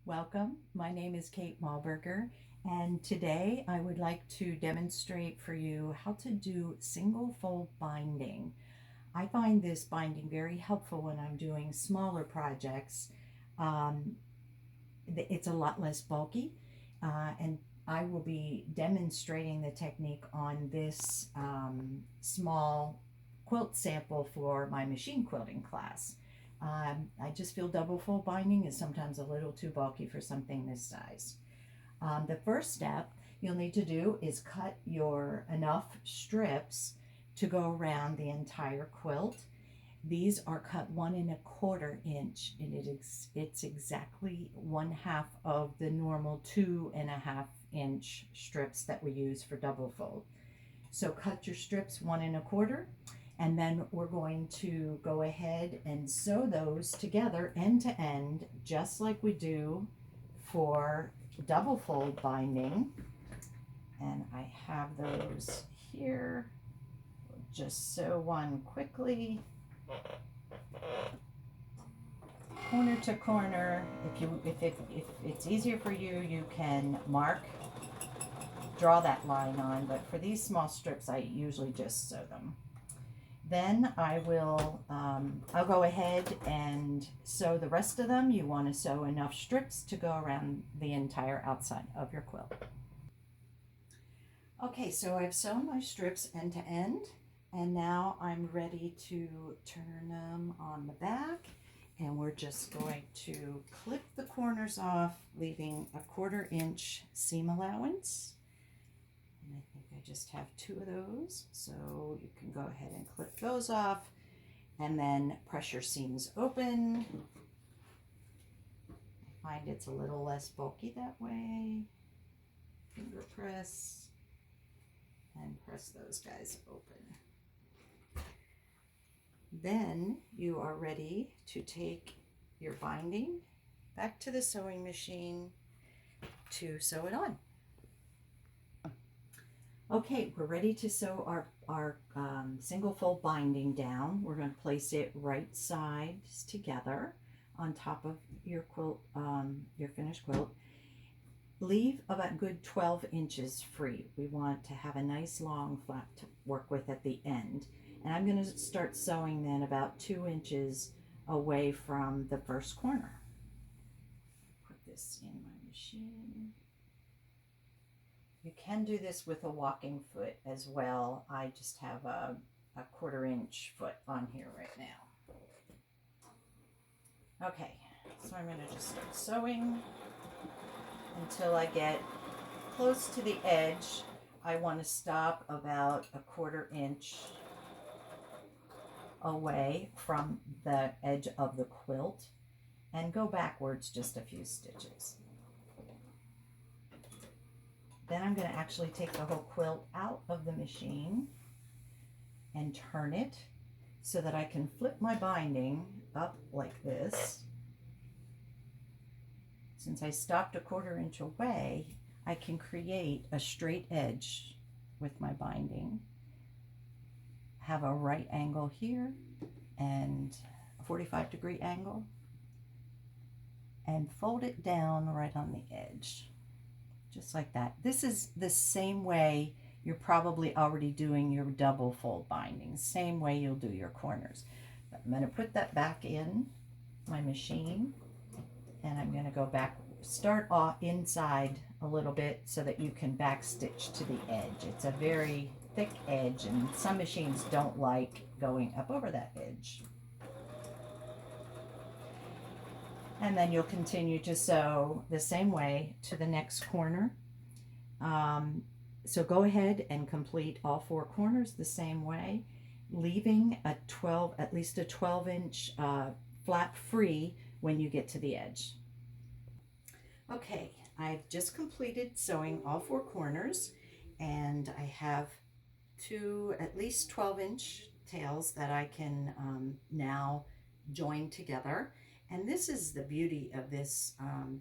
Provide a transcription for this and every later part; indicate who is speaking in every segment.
Speaker 1: Welcome. My name is Kate Malberger, and today I would like to demonstrate for you how to do single fold binding. I find this binding very helpful when I'm doing smaller projects. Um, it's a lot less bulky, and I will be demonstrating the technique on this small quilt sample for my machine quilting class. I just feel double fold binding is sometimes a little too bulky for something this size. The first step you'll need to do is cut your enough strips to go around the entire quilt. These are cut 1¼ inch, and it's exactly 1/2 of the normal 2½ inch strips that we use for double fold. So cut your strips 1¼ and then we're going to go ahead and sew those together end to end, just like we do for double fold binding. And I have those here. We'll just sew one quickly, corner to corner. If it's easier for you, you can draw that line on, but for these small strips I usually just sew them. Then I'll go ahead and sew the rest of them. You want to sew enough strips to go around the entire outside of your quilt. Okay, so I've sewn my strips end to end, and now I'm ready to turn them on the back, and we're just going to clip the corners off, leaving a 1/4 inch seam allowance. And I think I just have 2 of those, so you can go ahead and clip those off and then press your seams open. I find it's a little less bulky that way. Finger press and press those guys open. Then you are ready to take your binding back to the sewing machine to sew it on. Okay, we're ready to sew our single fold binding down. We're going to place it right sides together on top of your quilt, your finished quilt. Leave about good 12 inches free. We want to have a nice long flap to work with at the end. And I'm going to start sewing then about 2 inches away from the first corner. Put this in my machine. You can do this with a walking foot as well. I just have a 1/4 inch foot on here right now. Okay, so I'm going to just start sewing until I get close to the edge. I want to stop about a 1/4 inch away from the edge of the quilt and go backwards just a few stitches. Then I'm going to actually take the whole quilt out of the machine and turn it so that I can flip my binding up like this. Since I stopped a 1/4 inch away, I can create a straight edge with my binding. Have a right angle here and a 45-degree angle, and fold it down right on the edge. Just like that. This is the same way you're probably already doing your double fold binding. Same way you'll do your corners. But I'm going to put that back in my machine, and I'm going to go back, start off inside a little bit so that you can back stitch to the edge. It's a very thick edge, and some machines don't like going up over that edge. And then you'll continue to sew the same way to the next corner. So go ahead and complete all 4 corners the same way, leaving at least a 12 inch flap free when you get to the edge. Okay, I've just completed sewing all 4 corners, and I have 2 at least 12 inch tails that I can now join together. And this is the beauty of this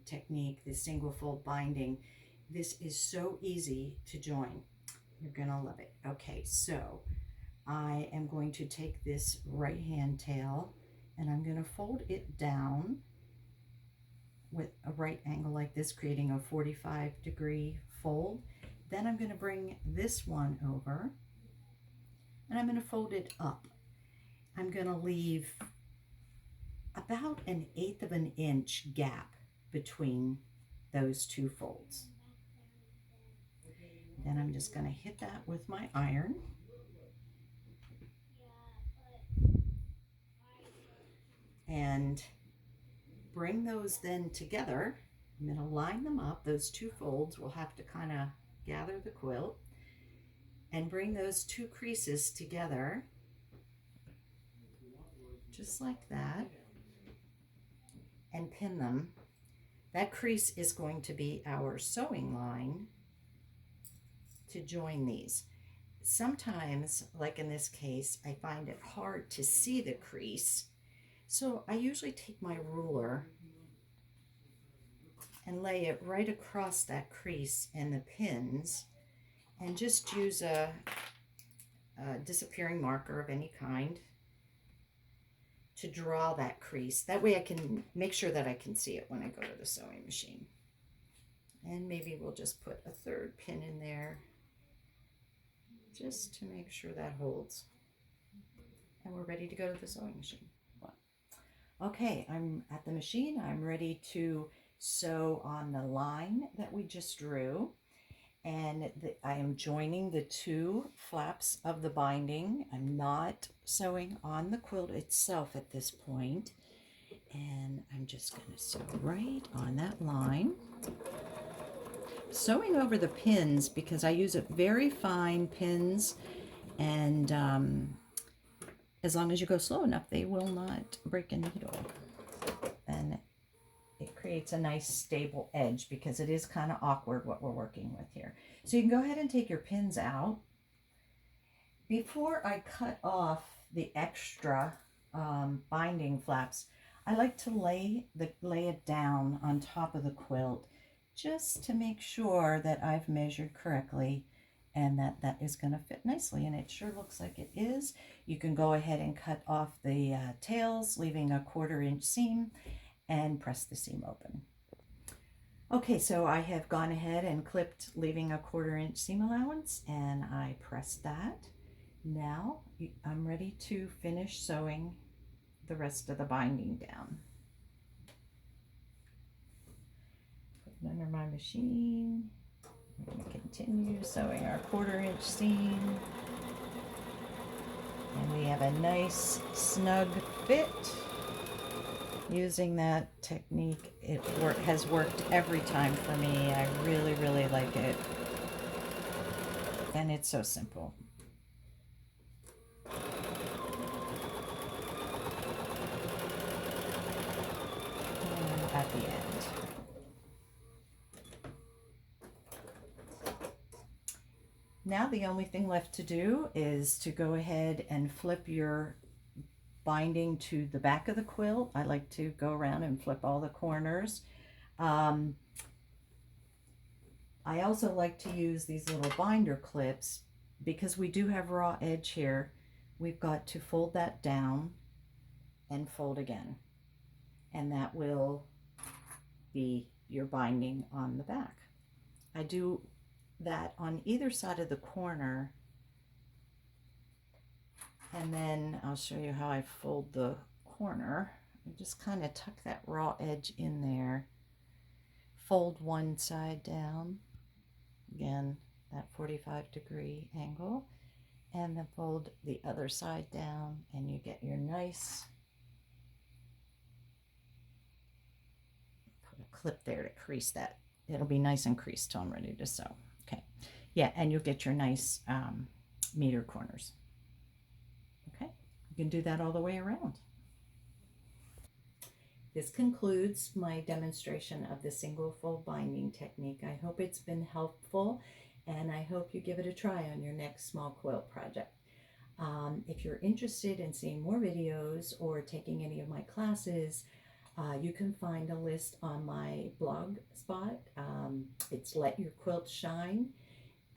Speaker 1: technique, this single fold binding. This is so easy to join. You're gonna love it. Okay, so I am going to take this right hand tail and I'm gonna fold it down with a right angle like this, creating a 45-degree fold. Then I'm going to bring this one over and I'm going to fold it up. I'm going to leave about 1/8 of an inch gap between those two folds. Then I'm just going to hit that with my iron. And bring those then together. I'm going to line them up. Those two folds will have to kind of gather the quilt and bring those two creases together just like that and pin them. That crease is going to be our sewing line to join these. Sometimes, like in this case, I find it hard to see the crease, so I usually take my ruler and lay it right across that crease and the pins and just use a disappearing marker of any kind to draw that crease. That way I can make sure that I can see it when I go to the sewing machine. And maybe we'll just put a third pin in there just to make sure that holds. And we're ready to go to the sewing machine. Okay, I'm at the machine. I'm ready to sew on the line that we just drew. And I am joining the two flaps of the binding. I'm not sewing on the quilt itself at this point. And I'm just going to sew right on that line. Sewing over the pins because I use very fine pins, and as long as you go slow enough, they will not break a needle. And it creates a nice stable edge because it is kind of awkward what we're working with here. So you can go ahead and take your pins out. Before I cut off the extra binding flaps, I like to lay it down on top of the quilt just to make sure that I've measured correctly and that is going to fit nicely, and it sure looks like it is. You can go ahead and cut off the tails, leaving a 1/4 inch seam, and press the seam open. Okay, so I have gone ahead and clipped, leaving a 1/4 inch seam allowance, and I pressed that. Now I'm ready to finish sewing the rest of the binding down. Put it under my machine. We're going to continue sewing our 1/4 inch seam. And we have a nice snug fit. Using that technique, it has worked every time for me. I really, really like it. And it's so simple. And at the end. Now the only thing left to do is to go ahead and flip your binding to the back of the quilt. I like to go around and flip all the corners. I also like to use these little binder clips because we do have raw edge here. We've got to fold that down and fold again, and that will be your binding on the back. I do that on either side of the corner, and then I'll show you how I fold the corner. I just kind of tuck that raw edge in there, fold one side down, again that 45-degree angle, and then fold the other side down, and you get your nice, put a clip there to crease that. It'll be nice and creased till I'm ready to sew. Okay, yeah, and you'll get your nice meter corners. Okay, you can do that all the way around. This concludes my demonstration of the single fold binding technique. I hope it's been helpful, and I hope you give it a try on your next small quilt project. If you're interested in seeing more videos or taking any of my classes, you can find a list on my blog spot. It's Let Your Quilt Shine.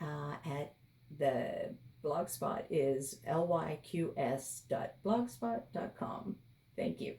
Speaker 1: At the blog spot is lyqs.blogspot.com. Thank you.